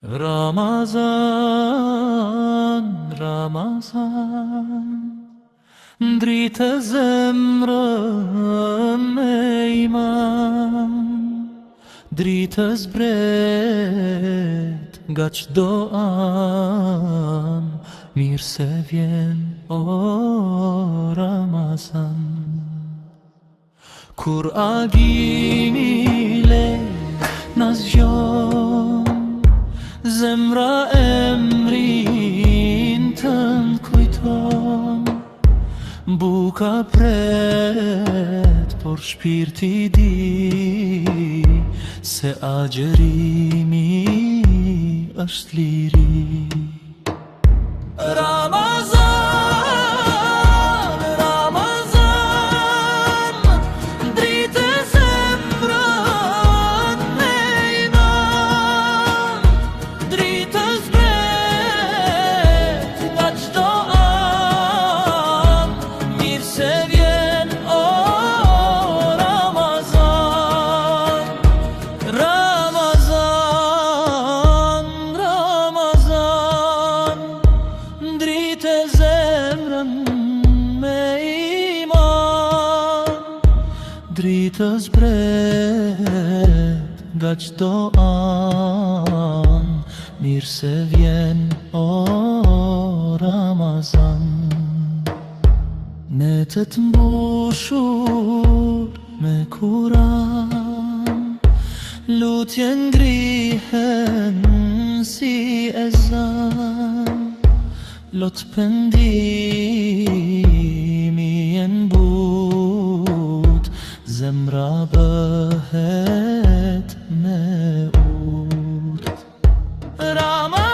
Ramazan, Ramazan, dritë zemrën me iman, dritës bret nga çdo an, mirë se vjen o Ramazan. Kur agimi lehtë na zgjon, zemra emrin tënd kujton, buka pret, por shpirti di se agjerimi është liri. Ramazan, Ramazan, dritë e zemrën me iman, dritës bret nga çdo an, mirë se vjen o Ramazan. Ramazan, Ramazan, dritë e zemrën me iman, dritës bret nga çdo an, mirë se vjen o Ramazan. Netët mbushur me Kur'an, lutje ngrihen si ezan, lot pendimi e nbut, zemra bëhet me ut. Ramazan,